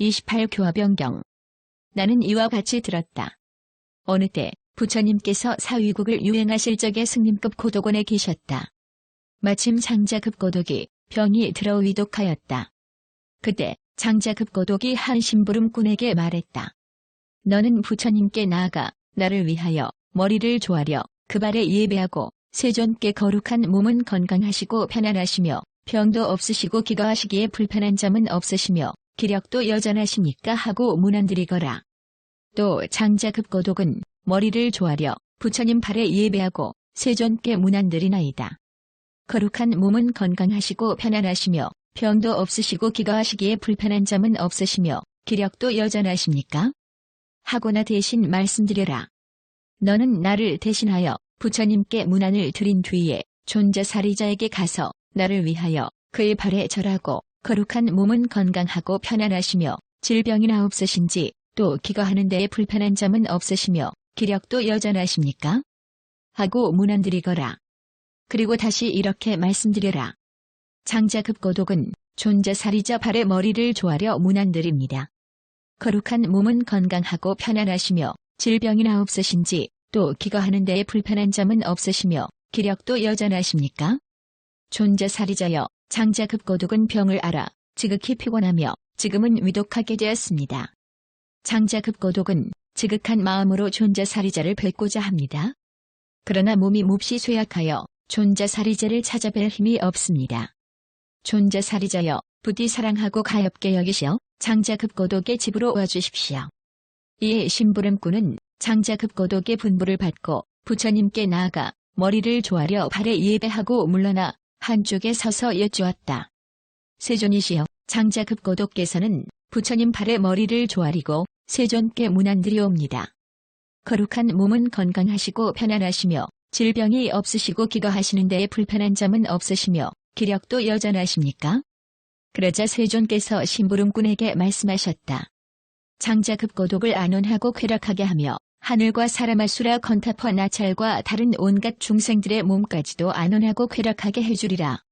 28교화변경. 나는 이와 같이 들었다. 어느 때 부처님께서 사위국을 유행하실 적에 승림급 고독원에 계셨다. 마침 장자급 고독이 병이 들어 위독하였다. 그때 장자급 고독이 한 심부름꾼에게 말했다. 너는 부처님께 나아가 나를 위하여 머리를 조아려 그 발에 예배하고 세존께 거룩한 몸은 건강하시고 편안하시며 병도 없으시고 기거하시기에 불편한 점은 없으시며 기력도 여전하십니까 하고 문안드리거라. 또 장자급 고독은 머리를 조아려 부처님 발에 예배하고 세존께 문안드리나이다. 거룩한 몸은 건강하시고 편안하시며 병도 없으시고 기거하시기에 불편한 점은 없으시며 기력도 여전하십니까? 하고나 대신 말씀드려라. 너는 나를 대신하여 부처님께 문안을 드린 뒤에 존자사리자에게 가서 나를 위하여 그의 발에 절하고 거룩한 몸은 건강하고 편안하시며 질병이나 없으신지 또 기거하는 데에 불편한 점은 없으시며 기력도 여전하십니까? 하고 문안드리거라. 그리고 다시 이렇게 말씀드려라. 장자급 고독은 존자사리자 발에 머리를 조아려 문안드립니다. 거룩한 몸은 건강하고 편안하시며 질병이나 없으신지 또 기거하는 데에 불편한 점은 없으시며 기력도 여전하십니까? 존자사리자여, 장자급 고독은 병을 앓아 지극히 피곤하며 지금은 위독하게 되었습니다. 장자급 고독은 지극한 마음으로 존자사리자를 뵙고자 합니다. 그러나 몸이 몹시 쇠약하여 존자사리자를 찾아뵐 힘이 없습니다. 존자사리자여, 부디 사랑하고 가엾게 여기시어 장자급 고독의 집으로 와주십시오. 이에 심부름꾼은 장자급 고독의 분부를 받고 부처님께 나아가 머리를 조아려 발에 예배하고 물러나 한쪽에 서서 여쭈었다. 세존이시여, 장자급 고독께서는 부처님 발에 머리를 조아리고 세존께 문안드리옵니다. 거룩한 몸은 건강하시고 편안하시며 질병이 없으시고 기거하시는 데에 불편한 점은 없으시며 기력도 여전하십니까? 그러자 세존께서 심부름꾼에게 말씀하셨다. 장자급 고독을 안온하고 쾌락하게 하며 하늘과 사람아수라 건타퍼 나찰과 다른 온갖 중생들의 몸까지도 안온하고 쾌락하게 해주리라.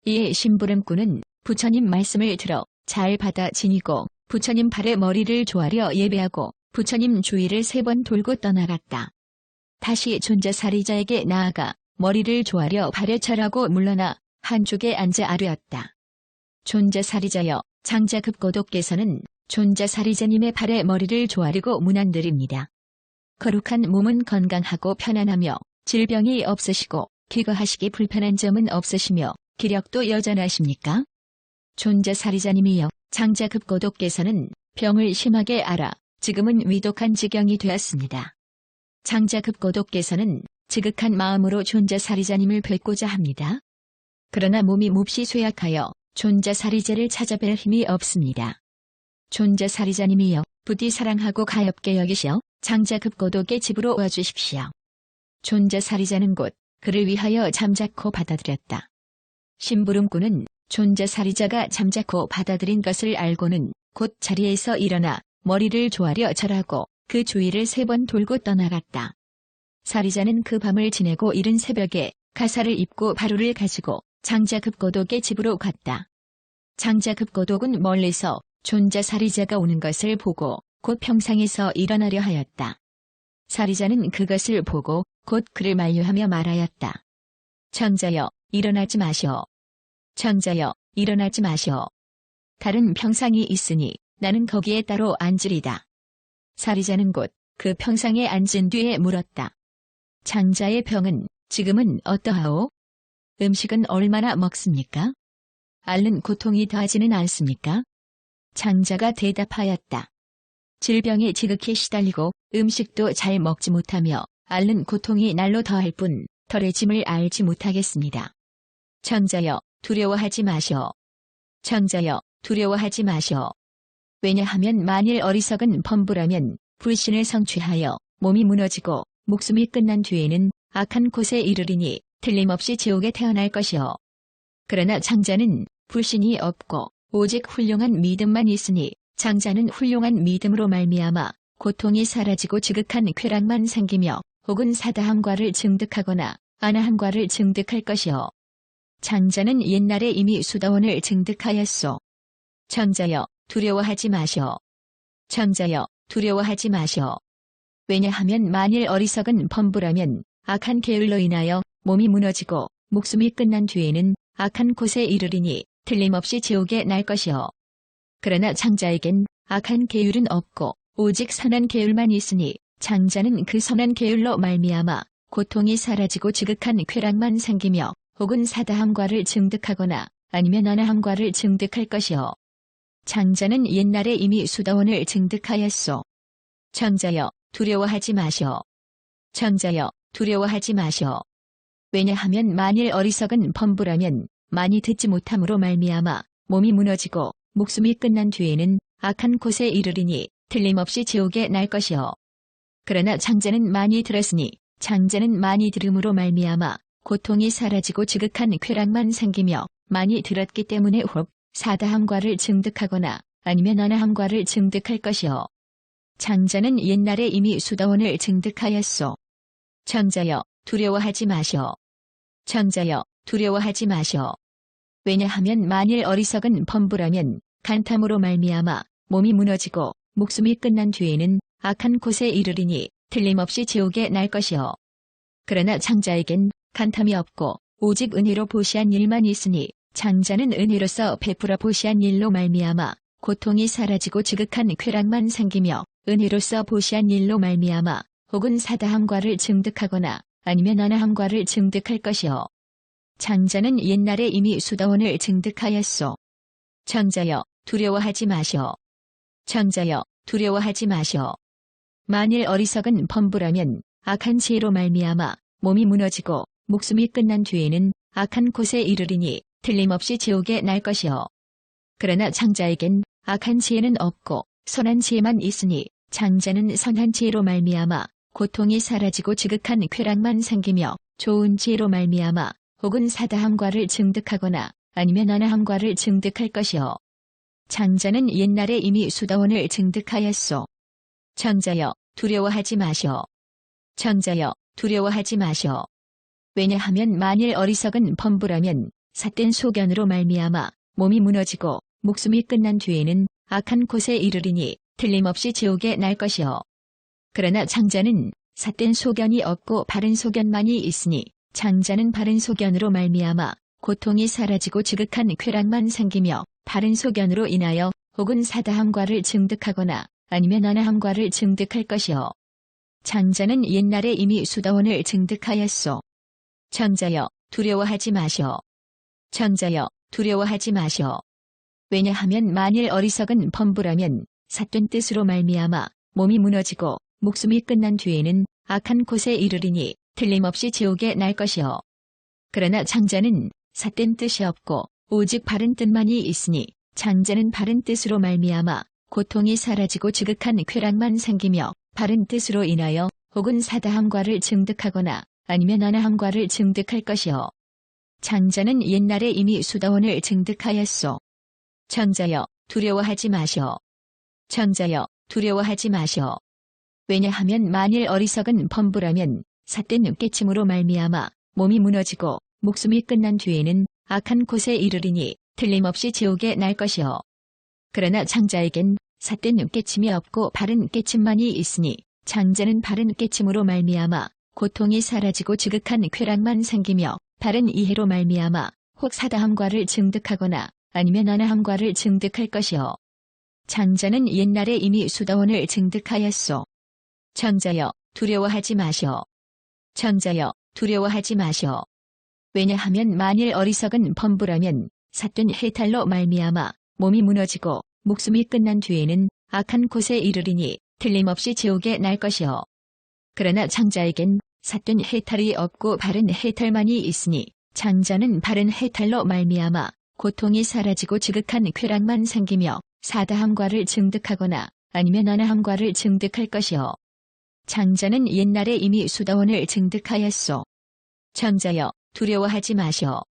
이에 심부름꾼은 부처님 말씀을 들어 잘 받아 지니고 부처님 발에 머리를 조아려 예배하고 부처님 주위를 3번 돌고 떠나갔다. 다시 존자사리자에게 나아가 머리를 조아려 발에 절하고 물러나 한쪽에 앉아 아뢰었다. 존자사리자여, 장자급 고독께서는 존자사리자님의 발에 머리를 조아리고 문안드립니다. 거룩한 몸은 건강하고 편안하며 질병이 없으시고 기거하시기 불편한 점은 없으시며 기력도 여전하십니까? 존자사리자님이여, 장자급 고독께서는 병을 심하게 앓아 지금은 위독한 지경이 되었습니다. 장자급 고독께서는 지극한 마음으로 존자사리자님을 뵙고자 합니다. 그러나 몸이 몹시 쇠약하여 존자사리자를 찾아뵐 힘이 없습니다. 존자사리자님이여, 부디 사랑하고 가엾게 여기시어 장자급 고독의 집으로 와주십시오. 존자사리자는 곧 그를 위하여 잠자코 받아들였다. 심부름꾼은 존자사리자가 잠자코 받아들인 것을 알고는 곧 자리에서 일어나 머리를 조아려 절하고 그 주위를 3번 돌고 떠나갔다. 사리자는 그 밤을 지내고 이른 새벽에 가사를 입고 바루를 가지고 장자급 고독의 집으로 갔다. 장자급 고독은 멀리서 존자사리자가 오는 것을 보고 곧 평상에서 일어나려 하였다. 사리자는 그것을 보고 곧 그를 만류하며 말하였다. 청자여, 일어나지 마시오. 청자여, 일어나지 마시오. 다른 평상이 있으니 나는 거기에 따로 앉으리다. 사리자는 곧 그 평상에 앉은 뒤에 물었다. 장자의 병은 지금은 어떠하오? 음식은 얼마나 먹습니까? 앓는 고통이 더하지는 않습니까? 장자가 대답하였다. 질병에 지극히 시달리고 음식도 잘 먹지 못하며 앓는 고통이 날로 더할 뿐 덜해짐을 알지 못하겠습니다. 청자여, 두려워하지 마시오. 청자여, 두려워하지 마시오. 왜냐하면 만일 어리석은 범부라면 불신을 성취하여 몸이 무너지고 목숨이 끝난 뒤에는 악한 곳에 이르리니 틀림없이 지옥에 태어날 것이오. 그러나 장자는 불신이 없고 오직 훌륭한 믿음만 있으니 장자는 훌륭한 믿음으로 말미암아 고통이 사라지고 지극한 쾌락만 생기며 혹은 사다함과를 증득하거나 아나함과를 증득할 것이오. 장자는 옛날에 이미 수다원을 증득하였소. 청자여, 두려워하지 마시오. 청자여, 두려워하지 마시오. 왜냐하면 만일 어리석은 범부라면 악한 계율로 인하여 몸이 무너지고 목숨이 끝난 뒤에는 악한 곳에 이르리니 틀림없이 지옥에 날 것이오. 그러나 장자에겐 악한 계율은 없고 오직 선한 계율만 있으니 장자는 그 선한 계율로 말미암아 고통이 사라지고 지극한 쾌락만 생기며 혹은 사다함과를 증득하거나 아니면 언어함과를 증득할 것이오. 장자는 옛날에 이미 수다원을 증득하였소. 청자여, 두려워하지 마시오. 청자여, 두려워하지 마시오. 왜냐하면 만일 어리석은 범부라면 많이 듣지 못함으로 말미암아 몸이 무너지고 목숨이 끝난 뒤에는 악한 곳에 이르리니 틀림없이 지옥에 날 것이오. 그러나 장자는 많이 들었으니 장자는 많이 들음으로 말미암아 고통이 사라지고 지극한 쾌락만 생기며 많이 들었기 때문에 혹 사다함과를 증득하거나 아니면 언어함과를 증득할 것이오. 장자는 옛날에 이미 수다원을 증득하였소. 청자여, 두려워하지 마시오. 청자여, 두려워하지 마시오. 왜냐하면 만일 어리석은 범부라면 간탐으로 말미암아 몸이 무너지고 목숨이 끝난 뒤에는 악한 곳에 이르리니 틀림없이 지옥에 날 것이오. 그러나 장자에겐 간탐이 없고 오직 은혜로 보시한 일만 있으니 장자는 은혜로서 베풀어 보시한 일로 말미암아 고통이 사라지고 지극한 쾌락만 생기며 은혜로서 보시한 일로 말미암아 혹은 사다함과를 증득하거나 아니면 언어함과를 증득할 것이오. 장자는 옛날에 이미 수다원을 증득하였소. 청자여, 두려워하지 마시오. 청자여, 두려워하지 마시오. 만일 어리석은 범부라면 악한 지혜로 말미암아 몸이 무너지고 목숨이 끝난 뒤에는 악한 곳에 이르리니 틀림없이 지옥에 날 것이오. 그러나 장자에겐 악한 지혜는 없고 선한 지혜만 있으니 장자는 선한 지혜로 말미암아 고통이 사라지고 지극한 쾌락만 생기며 좋은 지혜로 말미암아 혹은 사다함과를 증득하거나 아니면 언어함과를 증득할 것이오. 장자는 옛날에 이미 수다원을 증득하였소. 청자여, 두려워하지 마시오. 청자여, 두려워하지 마시오. 왜냐하면 만일 어리석은 범부라면 삿된 소견으로 말미암아 몸이 무너지고 목숨이 끝난 뒤에는 악한 곳에 이르리니 틀림없이 지옥에 날 것이오. 그러나 장자는 삿된 소견이 없고 바른 소견만이 있으니 장자는 바른 소견으로 말미암아 고통이 사라지고 지극한 쾌락만 생기며 바른 소견으로 인하여 혹은 사다함과를 증득하거나 아니면 언어함과를 증득할 것이오. 장자는 옛날에 이미 수다원을 증득하였소. 청자여, 두려워하지 마시오. 청자여, 두려워하지 마시오. 왜냐하면 만일 어리석은 범부라면 삿된 뜻으로 말미암아 몸이 무너지고 목숨이 끝난 뒤에는 악한 곳에 이르리니 틀림없이 지옥에 날 것이오. 그러나 장자는 삿된 뜻이 없고 오직 바른 뜻만이 있으니 장자는 바른 뜻으로 말미암아 고통이 사라지고 지극한 쾌락만 생기며 바른 뜻으로 인하여 혹은 사다함과를 증득하거나 아니면 언어함과를 증득할 것이오. 장자는 옛날에 이미 수다원을 증득하였소. 청자여, 두려워하지 마시오. 청자여, 두려워하지 마시오. 왜냐하면 만일 어리석은 범부라면 삿된 깨침으로 말미암아 몸이 무너지고 목숨이 끝난 뒤에는 악한 곳에 이르리니 틀림없이 지옥에 날 것이오. 그러나 장자에겐 삿된 깨침이 없고 바른 깨침만이 있으니 장자는 바른 깨침으로 말미암아 고통이 사라지고 지극한 쾌락만 생기며 바른 이해로 말미암아 혹 사다함과를 증득하거나 아니면 언어함과를 증득할 것이오. 장자는 옛날에 이미 수다원을 증득하였소. 청자여, 두려워하지 마시오. 청자여, 두려워하지 마시오. 왜냐하면 만일 어리석은 범부라면 삿된 해탈로 말미암아 몸이 무너지고 목숨이 끝난 뒤에는 악한 곳에 이르리니 틀림없이 지옥에 날 것이오. 그러나 장자에겐 삿된 해탈이 없고 바른 해탈만이 있으니 장자는 바른 해탈로 말미암아 고통이 사라지고 지극한 쾌락만 생기며 사다함과를 증득하거나 아니면 언어함과를 증득할 것이오. 장자는 옛날에 이미 수다원을 증득하였소. 청자여, 두려워하지 마시오.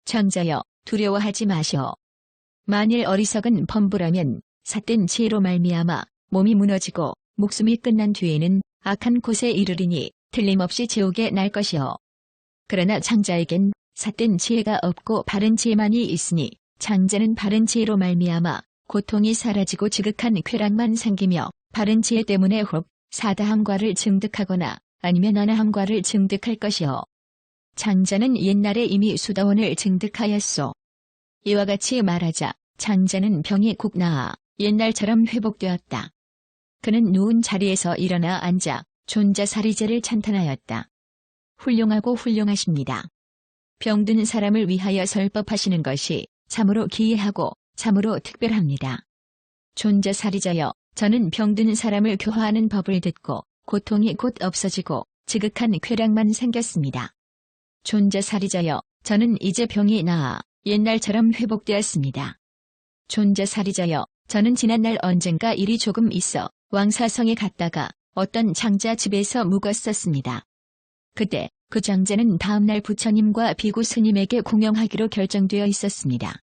청자여, 두려워하지 마시오. 만일 어리석은 범부라면 삿된 지혜로 말미암아 몸이 무너지고 목숨이 끝난 뒤에는 악한 곳에 이르리니 틀림없이 지옥에 날 것이오. 그러나 장자에겐 삿된 지혜가 없고 바른 지혜만이 있으니 장자는 바른 지혜로 말미암아 고통이 사라지고 지극한 쾌락만 생기며 바른 지혜 때문에 혹 사다함과를 증득하거나 아니면 어나함과를 증득할 것이요. 장자는 옛날에 이미 수다원을 증득하였소. 이와 같이 말하자 장자는 병이 국 나아 옛날처럼 회복되었다. 그는 누운 자리에서 일어나 앉아 존자사리제를 찬탄하였다. 훌륭하고 훌륭하십니다. 병든 사람을 위하여 설법하시는 것이 참으로 기이하고 참으로 특별합니다. 존자사리자여, 저는 병든 사람을 교화하는 법을 듣고 고통이 곧 없어지고 지극한 쾌락만 생겼습니다. 존자사리자여, 저는 이제 병이 나아 옛날처럼 회복되었습니다. 존자사리자여, 저는 지난날 언젠가 일이 조금 있어 왕사성에 갔다가 어떤 장자 집에서 묵었었습니다. 그때 그 장자는 다음날 부처님과 비구 스님에게 공양하기로 결정되어 있었습니다.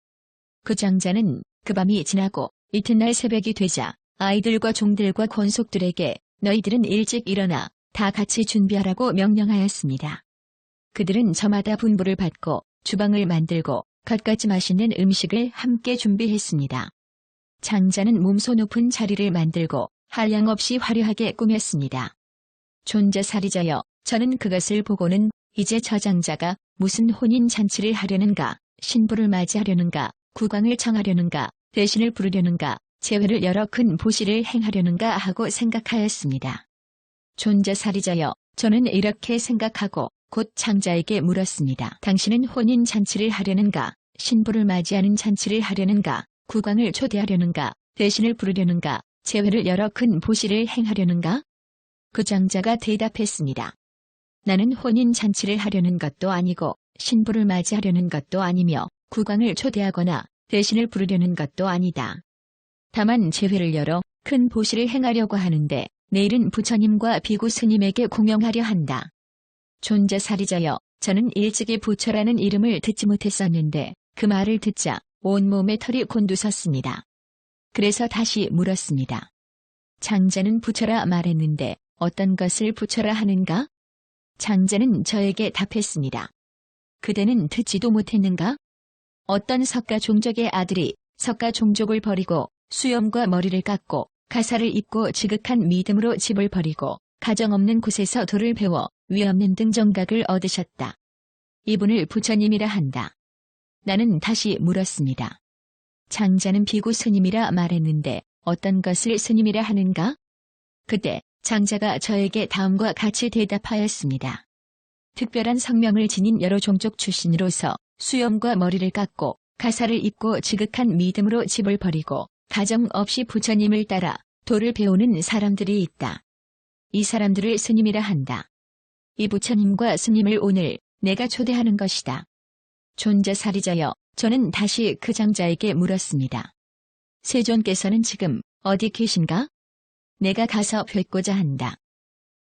그 장자는 그 밤이 지나고 이튿날 새벽이 되자 아이들과 종들과 권속들에게 너희들은 일찍 일어나 다 같이 준비하라고 명령하였습니다. 그들은 저마다 분부를 받고 주방을 만들고 갖가지 맛있는 음식을 함께 준비했습니다. 장자는 몸소 높은 자리를 만들고 한량없이 화려하게 꾸몄습니다. 존자사리자여, 저는 그것을 보고는 이제 저 장자가 무슨 혼인잔치를 하려는가, 신부를 맞이하려는가, 국왕을 청하려는가, 대신을 부르려는가, 제회를 열어 큰 보시를 행하려는가 하고 생각하였습니다. 존자사리자여, 저는 이렇게 생각하고 곧 장자에게 물었습니다. 당신은 혼인잔치를 하려는가, 신부를 맞이하는 잔치를 하려는가, 국왕을 초대하려는가, 대신을 부르려는가, 제회를 열어 큰 보시를 행하려는가? 그 장자가 대답했습니다. 나는 혼인잔치를 하려는 것도 아니고 신부를 맞이하려는 것도 아니며 국왕을 초대하거나 대신을 부르려는 것도 아니다. 다만 제회를 열어 큰 보시를 행하려고 하는데 내일은 부처님과 비구 스님에게 공양하려 한다. 존자사리자여, 저는 일찍이 부처라는 이름을 듣지 못했었는데 그 말을 듣자 온몸에 털이 곤두섰습니다. 그래서 다시 물었습니다. 장자는 부처라 말했는데 어떤 것을 부처라 하는가? 장자는 저에게 답했습니다. 그대는 듣지도 못했는가? 어떤 석가 종족의 아들이 석가 종족을 버리고 수염과 머리를 깎고 가사를 입고 지극한 믿음으로 집을 버리고 가정 없는 곳에서 도를 배워 위없는 등 정각을 얻으셨다. 이분을 부처님이라 한다. 나는 다시 물었습니다. 장자는 비구 스님이라 말했는데 어떤 것을 스님이라 하는가? 그때 장자가 저에게 다음과 같이 대답하였습니다. 특별한 성명을 지닌 여러 종족 출신으로서 수염과 머리를 깎고 가사를 입고 지극한 믿음으로 집을 버리고 가정 없이 부처님을 따라 도를 배우는 사람들이 있다. 이 사람들을 스님이라 한다. 이 부처님과 스님을 오늘 내가 초대하는 것이다. 존자사리자여, 저는 다시 그 장자에게 물었습니다. 세존께서는 지금 어디 계신가? 내가 가서 뵙고자 한다.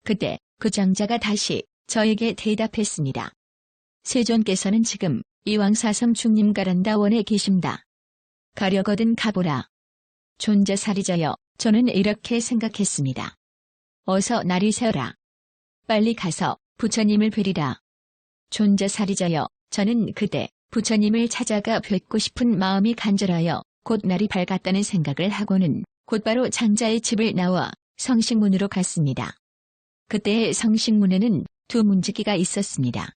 그때 그 장자가 다시 저에게 대답했습니다. 세존께서는 지금 이왕사성 중림가란다원에 계십니다. 가려거든 가보라. 존자사리자여, 저는 이렇게 생각했습니다. 어서 날이 새어라. 빨리 가서 부처님을 뵈리라. 존자사리자여, 저는 그때 부처님을 찾아가 뵙고 싶은 마음이 간절하여 곧 날이 밝았다는 생각을 하고는 곧바로 장자의 집을 나와 성식문으로 갔습니다. 그때의 성식문에는 두 문지기가 있었습니다.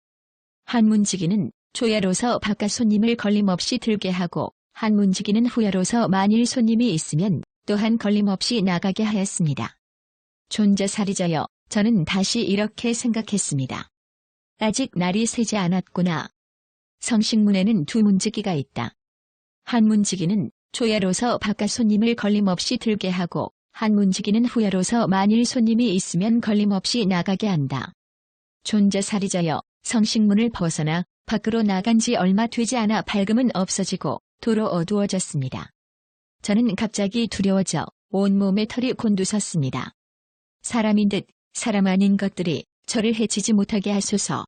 한 문지기는 초야로서 바깥 손님을 걸림없이 들게 하고 한 문지기는 후야로서 만일 손님이 있으면 또한 걸림없이 나가게 하였습니다. 존자사리자여, 저는 다시 이렇게 생각했습니다. 아직 날이 새지 않았구나. 성식문에는 두 문지기가 있다. 한 문지기는 초야로서 바깥 손님을 걸림없이 들게 하고 한 문지기는 후야로서 만일 손님이 있으면 걸림없이 나가게 한다. 존자사리자여, 성식문을 벗어나 밖으로 나간 지 얼마 되지 않아 밝음은 없어지고 도로 어두워졌습니다. 저는 갑자기 두려워져 온몸에 털이 곤두섰습니다. 사람인 듯 사람 아닌 것들이 저를 해치지 못하게 하소서.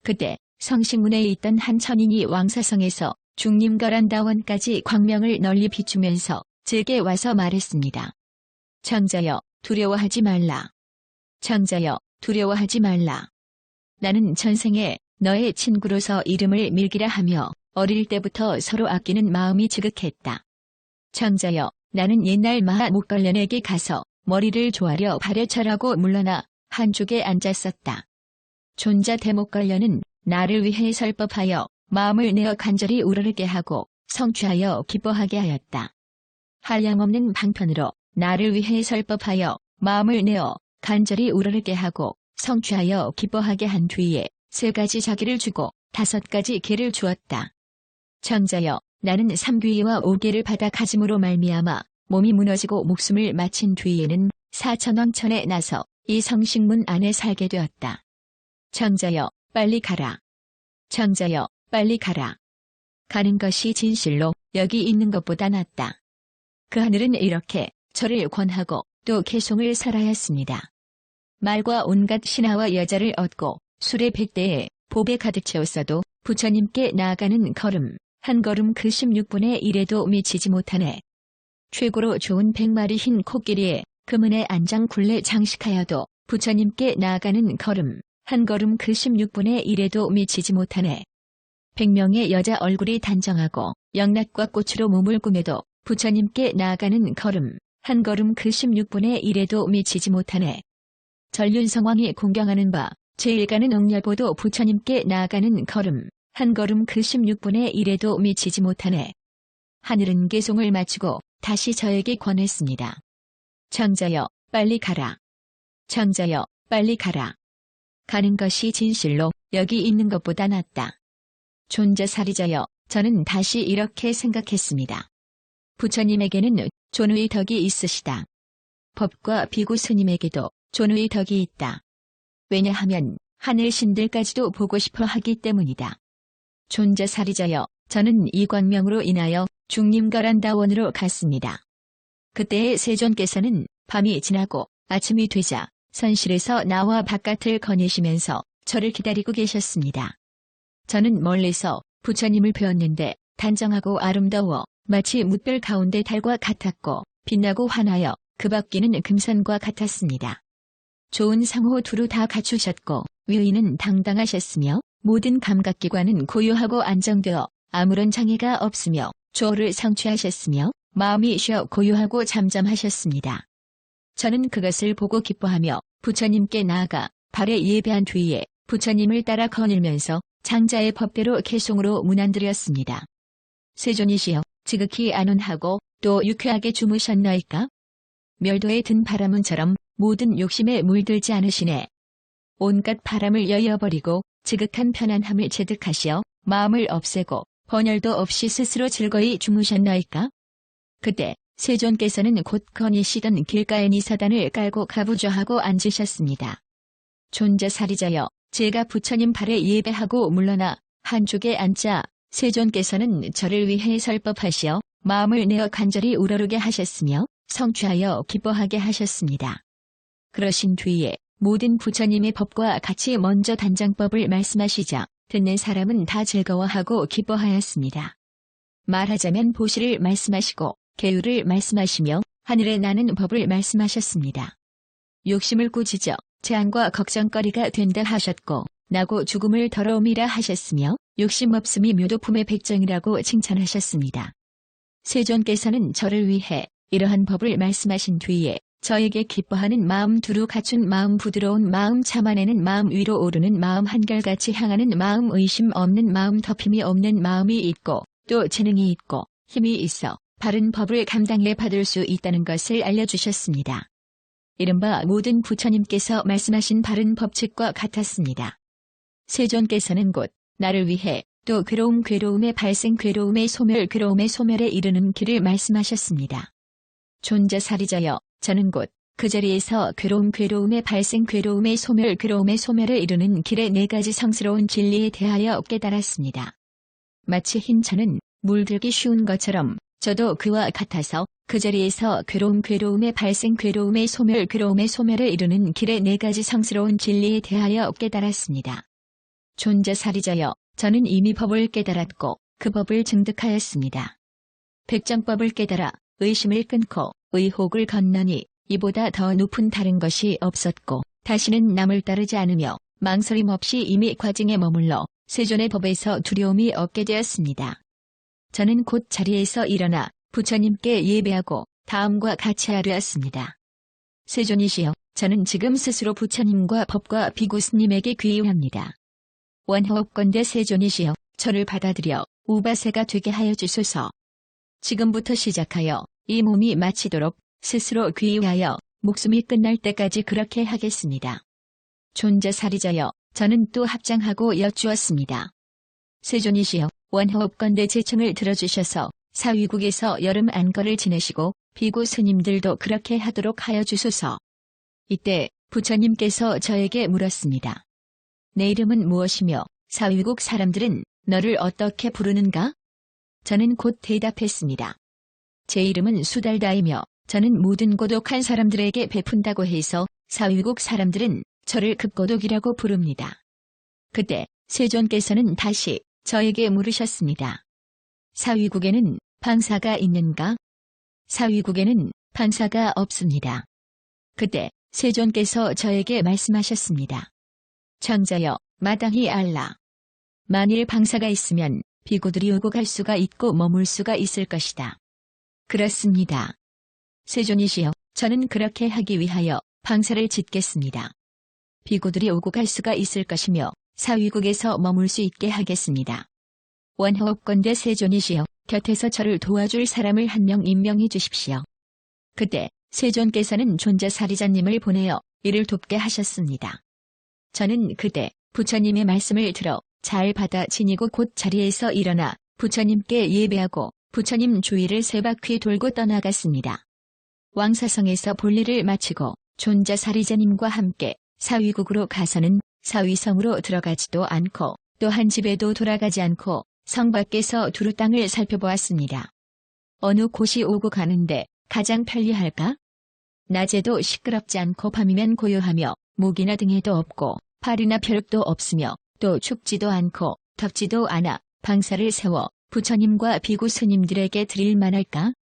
그때 성식문에 있던 한 천인이 왕사성에서 중림거란다원까지 광명을 널리 비추면서 제게 와서 말했습니다. 장자여, 두려워하지 말라. 장자여, 두려워하지 말라. 나는 전생에 너의 친구로서 이름을 밀기라 하며 어릴 때부터 서로 아끼는 마음이 지극했다. 청자여, 나는 옛날 마하 목걸련에게 가서 머리를 조아려 발에 철하고 물러나 한쪽에 앉았었다. 존자 대목걸련은 나를 위해 설법하여 마음을 내어 간절히 우러르게 하고 성취하여 기뻐하게 하였다. 한량없는 방편으로 나를 위해 설법하여 마음을 내어 간절히 우러르게 하고 성취하여 기뻐하게 한 뒤에 3가지 자기를 주고 5가지 개를 주었다. 청자여, 나는 3귀와 5개를 받아 가짐으로 말미암아 몸이 무너지고 목숨을 마친 뒤에는 사천왕천에 나서 이 성식문 안에 살게 되었다. 청자여, 빨리 가라. 청자여, 빨리 가라. 가는 것이 진실로 여기 있는 것보다 낫다. 그 하늘은 이렇게 저를 권하고 또 계송을 설하였습니다. 말과 온갖 신하와 여자를 얻고 수레 100대에 보배 가득 채웠어도 부처님께 나아가는 걸음 한 걸음 그 16분의 1에도 미치지 못하네. 최고로 좋은 100마리 흰 코끼리에 금은의 안장 굴레 장식하여도 부처님께 나아가는 걸음 한 걸음 그 16분의 1에도 미치지 못하네. 100명의 여자 얼굴이 단정하고 영락과 꽃으로 몸을 꾸며도 부처님께 나아가는 걸음 한 걸음 그 16분의 1에도 미치지 못하네. 전륜성왕이 공경하는 바 제1가는 옥렬보도 부처님께 나아가는 걸음 한 걸음 그 16분의 1에도 미치지 못하네. 하늘은 계송을 마치고 다시 저에게 권했습니다. 청자여, 빨리 가라. 청자여, 빨리 가라. 가는 것이 진실로 여기 있는 것보다 낫다. 존자사리자여, 저는 다시 이렇게 생각했습니다. 부처님에게는 존의 덕이 있으시다. 법과 비구 스님에게도 존의 덕이 있다. 왜냐하면 하늘 신들까지도 보고 싶어 하기 때문이다. 존자사리자여, 저는 이 광명으로 인하여 중림거란다원으로 갔습니다. 그때의 세존께서는 밤이 지나고 아침이 되자 선실에서 나와 바깥을 거니시면서 저를 기다리고 계셨습니다. 저는 멀리서 부처님을 배웠는데 단정하고 아름다워 마치 뭇별 가운데 달과 같았고 빛나고 환하여 그 밖에는 금선과 같았습니다. 좋은 상호 두루 다 갖추셨고 위의는 당당하셨으며 모든 감각기관은 고요하고 안정되어 아무런 장애가 없으며 조를 성취하셨으며 마음이 쉬어 고요하고 잠잠하셨습니다. 저는 그것을 보고 기뻐하며 부처님께 나아가 발에 예배한 뒤에 부처님을 따라 거닐면서 장자의 법대로 계송으로 문안드렸습니다. 세존이시여, 지극히 안온하고 또 유쾌하게 주무셨나이까? 멸도에 든 바람은처럼 모든 욕심에 물들지 않으시네. 온갖 바람을 여여버리고 지극한 편안함을 체득하시어 마음을 없애고 번열도 없이 스스로 즐거이 주무셨나이까? 그때 세존께서는 곧 거니시던 길가에 니사단을 깔고 가부좌하고 앉으셨습니다. 존자사리자여, 제가 부처님 발에 예배하고 물러나 한쪽에 앉자 세존께서는 저를 위해 설법하시어 마음을 내어 간절히 우러르게 하셨으며 성취하여 기뻐하게 하셨습니다. 그러신 뒤에 모든 부처님의 법과 같이 먼저 단장법을 말씀하시자 듣는 사람은 다 즐거워하고 기뻐하였습니다. 말하자면 보시를 말씀하시고 계율을 말씀하시며 하늘에 나는 법을 말씀하셨습니다. 욕심을 꾸짖어 재앙과 걱정거리가 된다 하셨고 나고 죽음을 더러움이라 하셨으며 욕심 없음이 묘도품의 백정이라고 칭찬하셨습니다. 세존께서는 저를 위해 이러한 법을 말씀하신 뒤에 저에게 기뻐하는 마음 두루 갖춘 마음 부드러운 마음 참아내는 마음 위로 오르는 마음 한결같이 향하는 마음 의심 없는 마음 덮임이 없는 마음이 있고 또 재능이 있고 힘이 있어 바른 법을 감당해 받을 수 있다는 것을 알려주셨습니다. 이른바 모든 부처님께서 말씀하신 바른 법칙과 같았습니다. 세존께서는 곧 나를 위해 또 괴로움의 발생 괴로움의 소멸에 이르는 길을 말씀하셨습니다. 존자사리자여, 저는 곧 그 자리에서 괴로움의 발생 괴로움의 소멸에 이르는 길의 4가지 성스러운 진리에 대하여 깨달았습니다. 마치 흰 천은 물들기 쉬운 것처럼 저도 그와 같아서 그 자리에서 괴로움의 발생 괴로움의 소멸에 이르는 길의 4가지 성스러운 진리에 대하여 깨달았습니다. 존자사리자여, 저는 이미 법을 깨달았고 그 법을 증득하였습니다. 백정법을 깨달아 의심을 끊고 의혹을 건너니 이보다 더 높은 다른 것이 없었고 다시는 남을 따르지 않으며 망설임 없이 이미 과정에 머물러 세존의 법에서 두려움이 없게 되었습니다. 저는 곧 자리에서 일어나 부처님께 예배하고 다음과 같이 아뢰었습니다. 세존이시여, 저는 지금 스스로 부처님과 법과 비구 스님에게 귀의합니다. 원하옵건대 세존이시여, 저를 받아들여 우바세가 되게 하여 주소서. 지금부터 시작하여 이 몸이 마치도록 스스로 귀의하여 목숨이 끝날 때까지 그렇게 하겠습니다. 존자사리자여, 저는 또 합장하고 여쭈었습니다. 세존이시여, 원하옵건대 제 청을 들어주셔서 사위국에서 여름 안거를 지내시고 비구 스님들도 그렇게 하도록 하여 주소서. 이때 부처님께서 저에게 물었습니다. 내 이름은 무엇이며 사위국 사람들은 너를 어떻게 부르는가? 저는 곧 대답했습니다. 제 이름은 수달다이며 저는 모든 고독한 사람들에게 베푼다고 해서 사위국 사람들은 저를 급고독이라고 부릅니다. 그때 세존께서는 다시 저에게 물으셨습니다. 사위국에는 방사가 있는가? 사위국에는 방사가 없습니다. 그때 세존께서 저에게 말씀하셨습니다. 장자여, 마땅히 알라. 만일 방사가 있으면 비구들이 오고 갈 수가 있고 머물 수가 있을 것이다. 그렇습니다. 세존이시여, 저는 그렇게 하기 위하여 방사를 짓겠습니다. 비구들이 오고 갈 수가 있을 것이며 사위국에서 머물 수 있게 하겠습니다. 원하옵건대 세존이시여, 곁에서 저를 도와줄 사람을 한 명 임명해 주십시오. 그때 세존께서는 존자사리자님을 보내어 이를 돕게 하셨습니다. 저는 그때 부처님의 말씀을 들어 잘 받아 지니고 곧 자리에서 일어나 부처님께 예배하고 부처님 주위를 세 바퀴 돌고 떠나갔습니다. 왕사성에서 볼일을 마치고 존자사리자님과 함께 사위국으로 가서는 사위성으로 들어가지도 않고 또한 집에도 돌아가지 않고 성 밖에서 두루 땅을 살펴보았습니다. 어느 곳이 오고 가는데 가장 편리할까? 낮에도 시끄럽지 않고 밤이면 고요하며 모기나 등에도 없고 파리나 벼룩도 없으며 또 춥지도 않고 덥지도 않아 방사를 세워 부처님과 비구 스님들에게 드릴 만할까?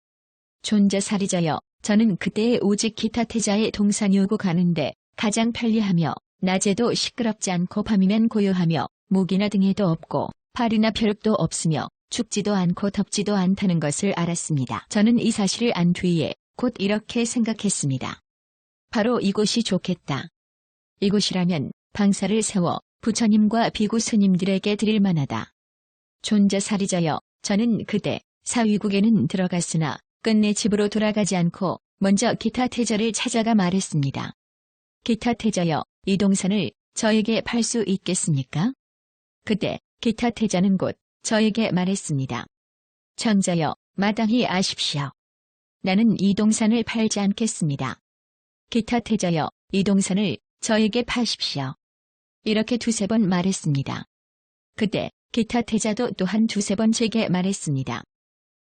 존자사리자여, 저는 그때에 오직 기타태자의 동산이 오고 가는데 가장 편리하며 낮에도 시끄럽지 않고 밤이면 고요하며 모기나 등에도 없고 파리나 벼룩도 없으며 춥지도 않고 덥지도 않다는 것을 알았습니다. 저는 이 사실을 안 뒤에 곧 이렇게 생각했습니다. 바로 이곳이 좋겠다. 이곳이라면 방사를 세워 부처님과 비구 스님들에게 드릴 만하다. 존자사리자여, 저는 그때 사위국에는 들어갔으나 끝내 집으로 돌아가지 않고 먼저 기타태자를 찾아가 말했습니다. 기타태자여, 이 동산을 저에게 팔 수 있겠습니까? 그때 기타태자는 곧 저에게 말했습니다. 장자여, 마땅히 아십시오. 나는 이 동산을 팔지 않겠습니다. 기타태자여, 이 동산을 저에게 파십시오. 이렇게 두세 번 말했습니다. 그때 기타태자도 또한 두세 번 제게 말했습니다.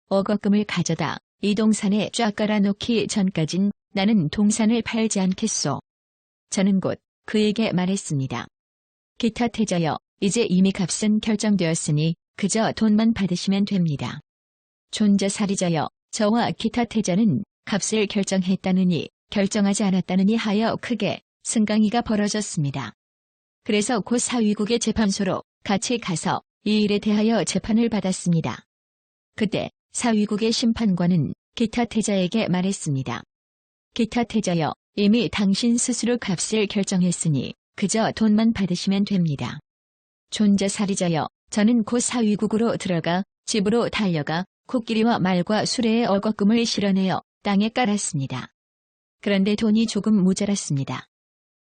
억억금을 가져다 이 동산에 쫙 깔아놓기 전까진 나는 동산을 팔지 않겠소. 저는 곧 그에게 말했습니다. 기타태자여, 이제 이미 값은 결정되었으니 그저 돈만 받으시면 됩니다. 존자사리자여, 저와 기타태자는 값을 결정했다느니 결정하지 않았다느니 하여 크게 승강이가 벌어졌습니다. 그래서 곧 사위국의 재판소로 같이 가서 이 일에 대하여 재판을 받았습니다. 그때 사위국의 심판관은 기타태자에게 말했습니다. 기타태자여, 이미 당신 스스로 값을 결정했으니 그저 돈만 받으시면 됩니다. 존자사리자여, 저는 곧 사위국으로 들어가 집으로 달려가 코끼리와 말과 수레의 억억금을 실어내어 땅에 깔았습니다. 그런데 돈이 조금 모자랐습니다.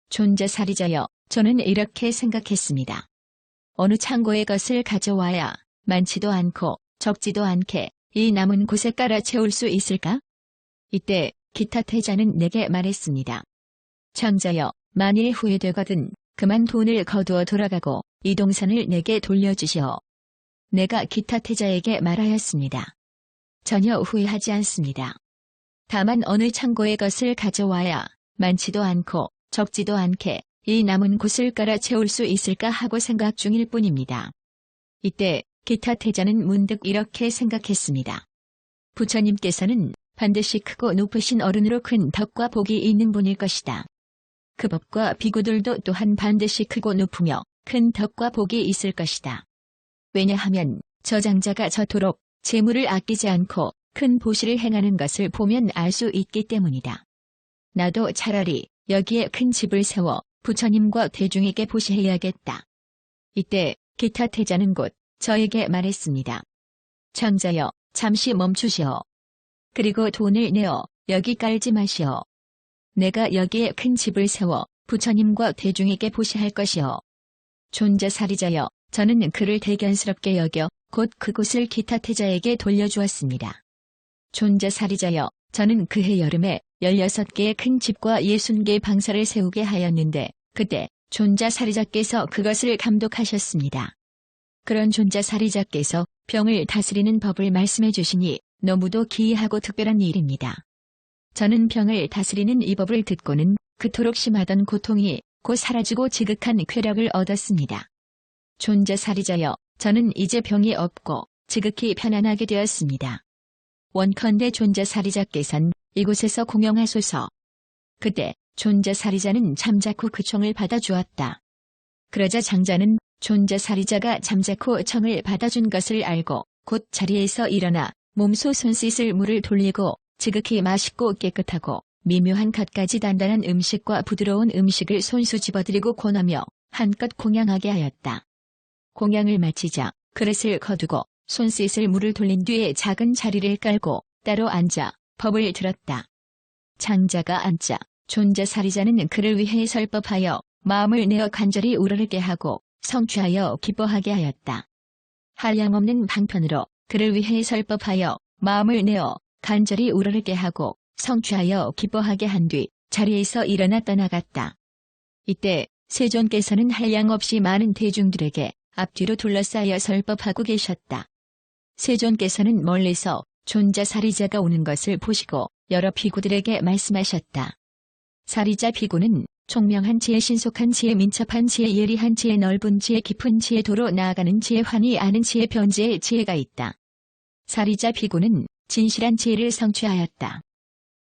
존자사리자여, 저는 이렇게 생각했습니다. 어느 창고의 것을 가져와야 많지도 않고 적지도 않게 이 남은 곳에 깔아 채울 수 있을까? 이때 기타태자는 내게 말했습니다. 장자여, 만일 후회되거든 그만 돈을 거두어 돌아가고 이 동산을 내게 돌려주시오. 내가 기타태자에게 말하였습니다. 전혀 후회하지 않습니다. 다만 어느 창고의 것을 가져와야 많지도 않고 적지도 않게 이 남은 곳을 깔아 채울 수 있을까 하고 생각 중일 뿐입니다. 이때 기타태자는 문득 이렇게 생각했습니다. 부처님께서는 반드시 크고 높으신 어른으로 큰 덕과 복이 있는 분일 것이다. 그 법과 비구들도 또한 반드시 크고 높으며 큰 덕과 복이 있을 것이다. 왜냐하면 저 장자가 저토록 재물을 아끼지 않고 큰 보시를 행하는 것을 보면 알 수 있기 때문이다. 나도 차라리 여기에 큰 집을 세워 부처님과 대중에게 보시해야겠다. 이때 기타 태자는 곧 저에게 말했습니다. 장자여, 잠시 멈추시오. 그리고 돈을 내어 여기 깔지 마시오. 내가 여기에 큰 집을 세워 부처님과 대중에게 보시할 것이오. 존자사리자여, 저는 그를 대견스럽게 여겨 곧 그곳을 기타 태자에게 돌려주었습니다. 존자사리자여, 저는 그해 여름에 16개의 큰 집과 60개의 방사를 세우게 하였는데 그때 존자사리자께서 그것을 감독하셨습니다. 그런 존자사리자께서 병을 다스리는 법을 말씀해 주시니 너무도 기이하고 특별한 일입니다. 저는 병을 다스리는 이 법을 듣고는 그토록 심하던 고통이 곧 사라지고 지극한 쾌락을 얻었습니다. 존자사리자여, 저는 이제 병이 없고 지극히 편안하게 되었습니다. 원컨대 존자사리자께선 이곳에서 공영하소서. 그때 존자사리자는 잠자코 그 청을 받아주었다. 그러자 장자는 존자사리자가 잠자코 청을 받아준 것을 알고 곧 자리에서 일어나 몸소 손 씻을 물을 돌리고 지극히 맛있고 깨끗하고 미묘한 갖가지 단단한 음식과 부드러운 음식을 손수 집어들이고 권하며 한껏 공양하게 하였다. 공양을 마치자 그릇을 거두고 손 씻을 물을 돌린 뒤에 작은 자리를 깔고 따로 앉아 법을 들었다. 장자가 앉자 존자사리자는 그를 위해 설법하여 마음을 내어 간절히 우러르게 하고 성취하여 기뻐하게 하였다. 한량없는 방편으로 그를 위해 설법하여 마음을 내어 간절히 우러르게 하고 성취하여 기뻐하게 한 뒤 자리에서 일어나 떠나갔다. 이때 세존께서는 한량없이 많은 대중들에게 앞뒤로 둘러싸여 설법하고 계셨다. 세존께서는 멀리서 존자사리자가 오는 것을 보시고 여러 비구들에게 말씀하셨다. 사리자 비구는 총명한 지혜, 신속한 지혜, 민첩한 지혜, 예리한 지혜, 넓은 지혜, 깊은 지혜, 도로 나아가는 지혜, 환히 아는 지혜, 변제의 지혜가 있다. 사리자 비구는 진실한 지혜를 성취하였다.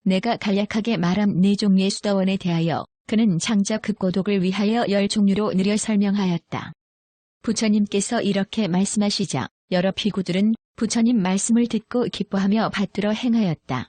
내가 간략하게 말한 네 종류의 수다원에 대하여 그는 장자 극고독을 위하여 10종류로 느려 설명하였다. 부처님께서 이렇게 말씀하시자 여러 비구들은 부처님 말씀을 듣고 기뻐하며 받들어 행하였다.